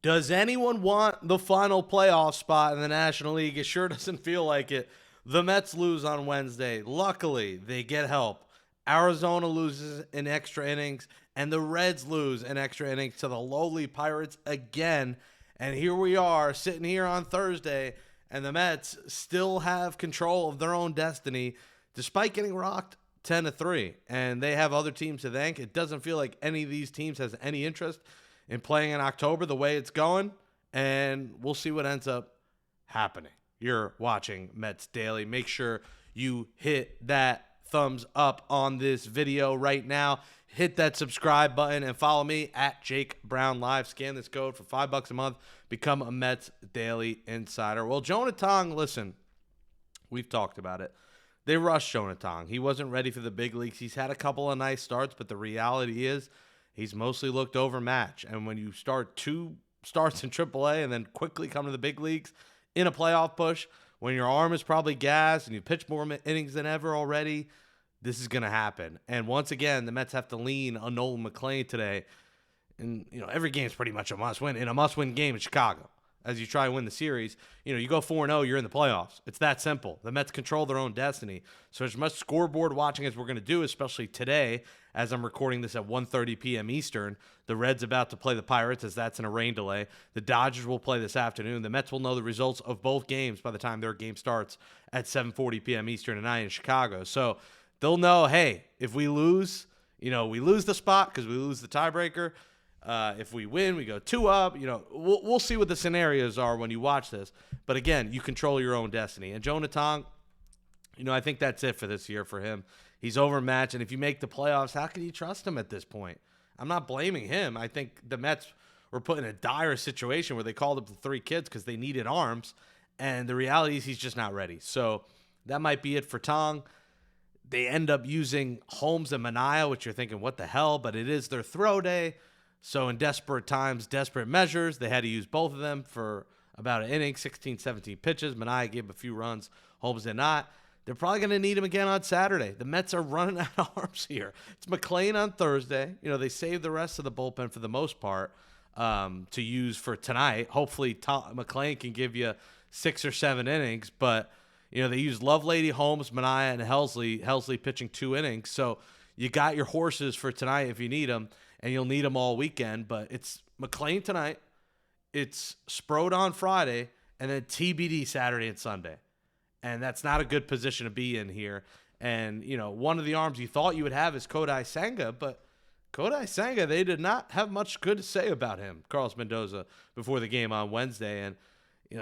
Does anyone want the final playoff spot in the National League? It sure doesn't feel like it. The Mets lose on Wednesday. Luckily, they get help. Arizona loses in extra innings, and the Reds lose in extra innings to the lowly Pirates again. And here we are, sitting here on Thursday, and the Mets still have control of their own destiny, despite getting rocked 10-3. And they have other teams to thank. It doesn't feel like any of these teams has any interest in playing in October the way it's going, and we'll see what ends up happening. You're watching Mets Daily. Make sure you hit that thumbs up on this video right now. Hit that subscribe button and follow me at Jake Brown Live. Scan this code for $5 a month. Become a Mets Daily Insider. Well, Jonah Tong, listen, we've talked about it. They rushed Jonah Tong. He wasn't ready for the big leagues. He's had a couple of nice starts, but the reality is he's mostly looked overmatched. And when you start 2 starts in AAA and then quickly come to the big leagues in a playoff push, when your arm is probably gassed and you pitch more innings than ever already, this is going to happen. And once again, the Mets have to lean on Nolan McLean today. And, every game is pretty much a must-win. In a must-win game in Chicago, as you try to win the series, you go 4-0, you're in the playoffs. It's that simple. The Mets control their own destiny. So as much scoreboard watching as we're going to do, especially today, as I'm recording this at 1:30 p.m. Eastern. The Reds about to play the Pirates, as that's in a rain delay. The Dodgers will play this afternoon. The Mets will know the results of both games by the time their game starts at 7:40 p.m. Eastern tonight in Chicago. So they'll know, hey, if we lose, we lose the spot because we lose the tiebreaker. If we win, we go 2 up. We'll see what the scenarios are when you watch this. But again, you control your own destiny. And Jonah Tong, I think that's it for this year for him. He's overmatched, and if you make the playoffs, how can you trust him at this point? I'm not blaming him. I think the Mets were put in a dire situation where they called up the 3 kids because they needed arms, and the reality is he's just not ready. So that might be it for Tong. They end up using Holmes and Manaea, which you're thinking, what the hell? But it is their throw day. So in desperate times, desperate measures, they had to use both of them for about an inning, 16, 17 pitches. Manaea gave a few runs. Holmes did not. They're probably going to need him again on Saturday. The Mets are running out of arms here. It's McLean on Thursday. They saved the rest of the bullpen for the most part to use for tonight. Hopefully McLean can give you 6 or 7 innings. But, they use Lovelady, Holmes, Manaea, and Helsley. Helsley pitching 2 innings. So you got your horses for tonight if you need them, and you'll need them all weekend. But it's McLean tonight. It's Sprode on Friday, and then TBD Saturday and Sunday. And that's not a good position to be in here. And, one of the arms you thought you would have is Kodai Senga, but Kodai Senga, they did not have much good to say about him, Carlos Mendoza, before the game on Wednesday. And,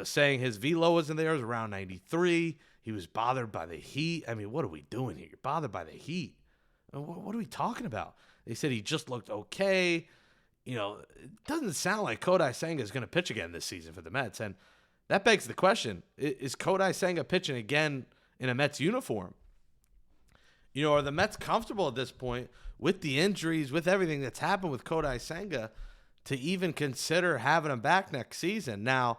saying his velo wasn't there, was around 93. He was bothered by the heat. I mean, what are we doing here? You're bothered by the heat. What are we talking about? They said he just looked okay. It doesn't sound like Kodai Senga is going to pitch again this season for the Mets. And that begs the question, is Kodai Senga pitching again in a Mets uniform? Are the Mets comfortable at this point with the injuries, with everything that's happened with Kodai Senga, to even consider having him back next season? Now,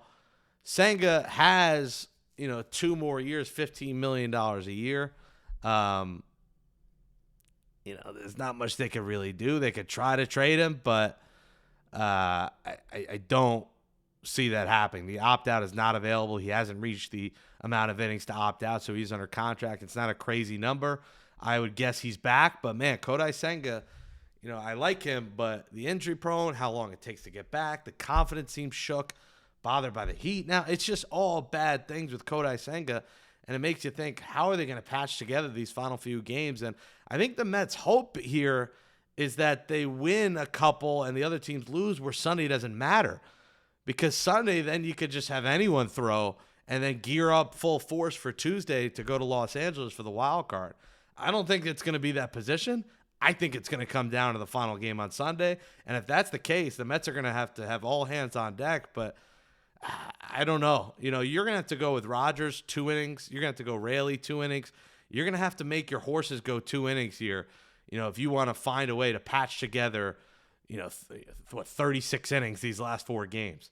Senga has, 2 more years, $15 million a year. There's not much they could really do. They could try to trade him, but I don't see that happening. The opt-out is not available. He hasn't reached the amount of innings to opt out, so he's under contract. It's not a crazy number. I would guess he's back, but man, Kodai Senga, I like him, but the injury prone, how long it takes to get back, the confidence seems shook, bothered by the heat. Now, it's just all bad things with Kodai Senga, and it makes you think, how are they going to patch together these final few games? And I think the Mets' hope here is that they win a couple and the other teams lose where Sunday doesn't matter. Because Sunday, then you could just have anyone throw and then gear up full force for Tuesday to go to Los Angeles for the wild card. I don't think it's going to be that position. I think it's going to come down to the final game on Sunday. And if that's the case, the Mets are going to have all hands on deck. But I don't know. You're going to have to go with Rogers 2 innings. You're going to have to go Raley 2 innings. You're going to have to make your horses go 2 innings here, if you want to find a way to patch together 36 innings these last 4 games.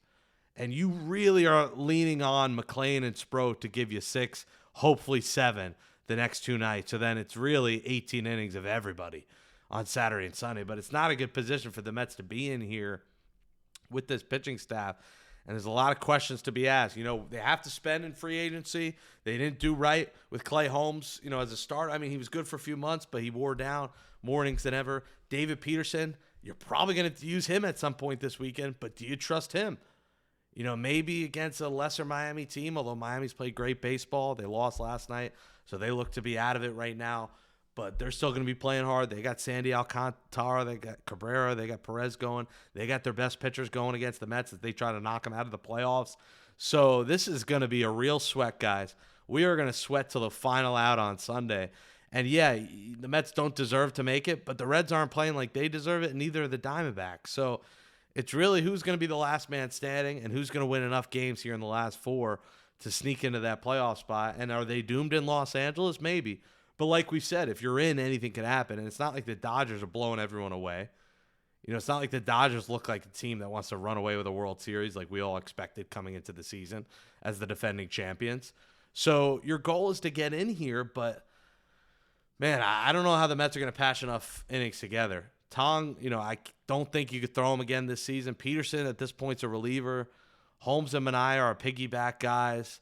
And you really are leaning on McLean and Sprode to give you 6, hopefully 7 the next 2 nights. So then it's really 18 innings of everybody on Saturday and Sunday. But it's not a good position for the Mets to be in here with this pitching staff. And there's a lot of questions to be asked. They have to spend in free agency. They didn't do right with Clay Holmes, as a starter. I mean, he was good for a few months, but he wore down more innings than ever. David Peterson, you're probably going to use him at some point this weekend, but do you trust him? Maybe against a lesser Miami team, although Miami's played great baseball. They lost last night, so they look to be out of it right now. But they're still going to be playing hard. They got Sandy Alcantara. They got Cabrera. They got Perez going. They got their best pitchers going against the Mets as they try to knock them out of the playoffs. So this is going to be a real sweat, guys. We are going to sweat till the final out on Sunday. And, yeah, the Mets don't deserve to make it, but the Reds aren't playing like they deserve it, and neither are the Diamondbacks. So it's really who's going to be the last man standing and who's going to win enough games here in the last 4 to sneak into that playoff spot. And are they doomed in Los Angeles? Maybe. But like we said, if you're in, anything can happen. And it's not like the Dodgers are blowing everyone away. It's not like the Dodgers look like a team that wants to run away with a World Series like we all expected coming into the season as the defending champions. So your goal is to get in here, but, man, I don't know how the Mets are going to patch enough innings together. Tong, I don't think you could throw him again this season. Peterson at this point's a reliever. Holmes and Manaea are piggyback guys.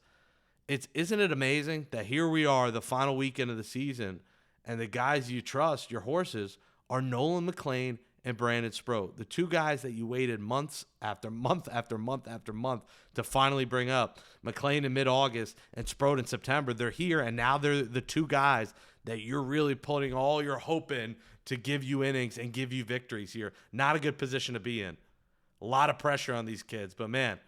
Isn't it amazing that here we are, the final weekend of the season, and the guys you trust, your horses, are Nolan McLean and Brandon Sproat, the two guys that you waited months after month after month after month to finally bring up. McLean in mid-August and Sproat in September. They're here, and now they're the two guys that you're really putting all your hope in to give you innings and give you victories here. Not a good position to be in. A lot of pressure on these kids, but, man,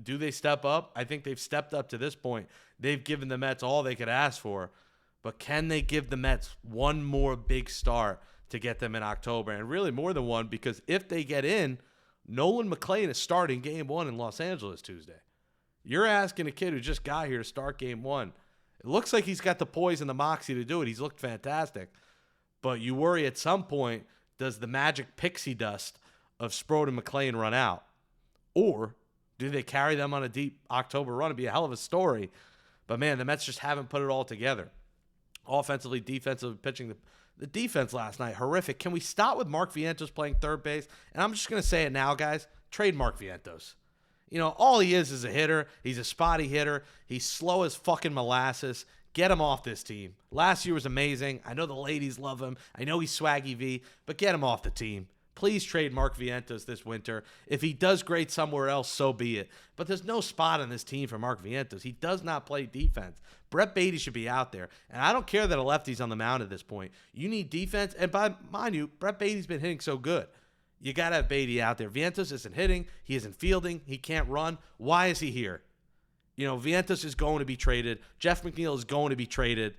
do they step up? I think they've stepped up to this point. They've given the Mets all they could ask for. But can they give the Mets one more big start to get them in October? And really more than one, because if they get in, Nolan McLean is starting Game 1 in Los Angeles Tuesday. You're asking a kid who just got here to start Game 1. It looks like he's got the poise and the moxie to do it. He's looked fantastic. But you worry at some point, does the magic pixie dust of Sproat and McLean run out? Or do they carry them on a deep October run? It'd be a hell of a story. But, man, the Mets just haven't put it all together. Offensively, defensively, pitching. The defense last night, horrific. Can we start with Mark Vientos playing third base? And I'm just going to say it now, guys. Trade Mark Vientos. All he is a hitter. He's a spotty hitter. He's slow as fucking molasses. Get him off this team. Last year was amazing. I know the ladies love him. I know he's swaggy V, but get him off the team. Please trade Mark Vientos this winter. If he does great somewhere else, so be it. But there's no spot on this team for Mark Vientos. He does not play defense. Brett Beatty should be out there. And I don't care that a lefty's on the mound at this point. You need defense. And mind you, Brett Beatty's been hitting so good. You got to have Beatty out there. Vientos isn't hitting. He isn't fielding. He can't run. Why is he here? Vientos is going to be traded. Jeff McNeil is going to be traded.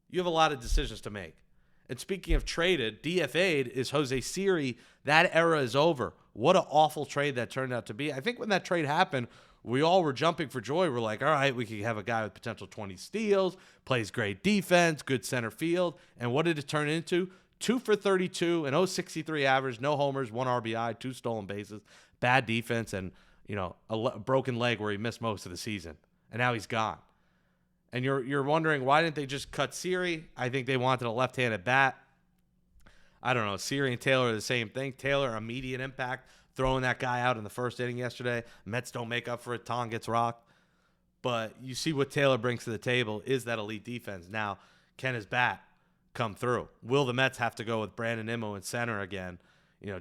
You have a lot of decisions to make. And speaking of traded, DFA'd is Jose Siri. That era is over. What an awful trade that turned out to be. I think when that trade happened, we all were jumping for joy. We're like, all right, we could have a guy with potential 20 steals, plays great defense, good center field. And what did it turn into? 2 for 32, an 0.63 average, no homers, 1 RBI, 2 stolen bases, bad defense, and a broken leg where he missed most of the season. And now he's gone. And you're wondering, why didn't they just cut Siri? I think they wanted a left-handed bat. I don't know. Siri and Taylor are the same thing. Taylor, immediate impact, throwing that guy out in the first inning yesterday. Mets don't make up for it. Tong gets rocked. But you see what Taylor brings to the table is that elite defense. Now, can his bat come through? Will the Mets have to go with Brandon Nimmo in center again?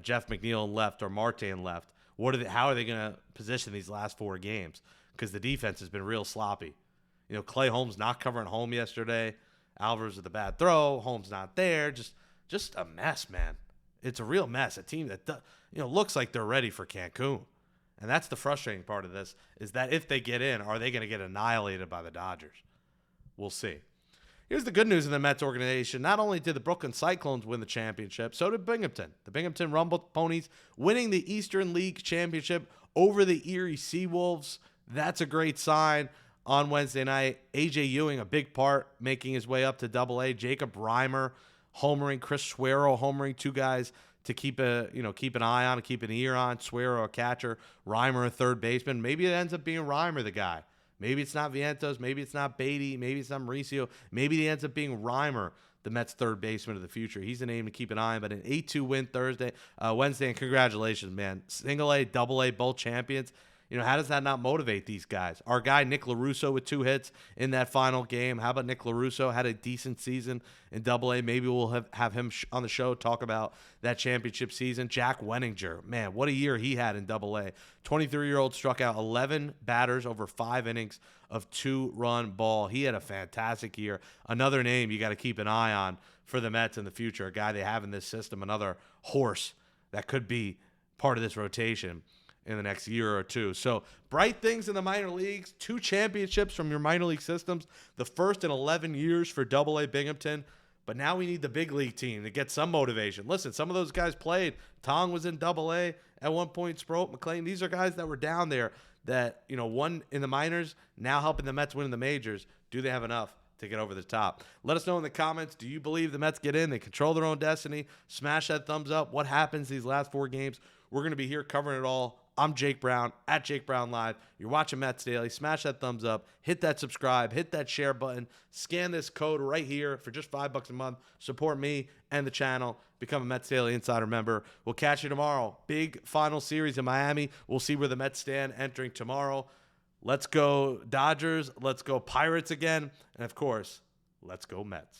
Jeff McNeil in left or Marte in left. How are they going to position these last 4 games? Because the defense has been real sloppy. Clay Holmes not covering home yesterday. Alvarez with a bad throw. Holmes not there. Just a mess, man. It's a real mess. A team that looks like they're ready for Cancun. And that's the frustrating part of this, is that if they get in, are they going to get annihilated by the Dodgers? We'll see. Here's the good news in the Mets organization. Not only did the Brooklyn Cyclones win the championship, so did Binghamton. The Binghamton Rumble Ponies winning the Eastern League Championship over the Erie Seawolves. That's a great sign. On Wednesday night, A.J. Ewing, a big part, making his way up to Double-A. Jacob Reimer homering, Chris Suero homering, 2 guys to keep an eye on, keep an ear on. Suero, a catcher, Reimer, a third baseman. Maybe it ends up being Reimer, the guy. Maybe it's not Vientos. Maybe it's not Beatty. Maybe it's not Mauricio. Maybe it ends up being Reimer, the Mets third baseman of the future. He's a name to keep an eye on. But an 8-2 win Wednesday, and congratulations, man. Single A, double A, both champions. How does that not motivate these guys? Our guy, Nick LaRusso, with 2 hits in that final game. How about Nick LaRusso? Had a decent season in Double-A. Maybe we'll have him on the show talk about that championship season. Jack Wenninger, man, what a year he had in Double-A. 23-year-old struck out 11 batters over 5 innings of 2-run ball. He had a fantastic year. Another name you got to keep an eye on for the Mets in the future, a guy they have in this system, another horse that could be part of this rotation in the next year or two. So bright things in the minor leagues, 2 championships from your minor league systems, the first in 11 years for Double-A Binghamton. But now we need the big league team to get some motivation. Listen, some of those guys played. Tong was in Double-A at one point, Sproat, McLean. These are guys that were down there that, won in the minors, now helping the Mets win in the majors. Do they have enough to get over the top? Let us know in the comments. Do you believe the Mets get in? They control their own destiny. Smash that thumbs up. What happens these last 4 games? We're going to be here covering it all. I'm Jake Brown, at Jake Brown Live. You're watching Mets Daily. Smash that thumbs up. Hit that subscribe. Hit that share button. Scan this code right here for just $5 a month. Support me and the channel. Become a Mets Daily Insider member. We'll catch you tomorrow. Big final series in Miami. We'll see where the Mets stand entering tomorrow. Let's go Dodgers. Let's go Pirates again. And, of course, let's go Mets.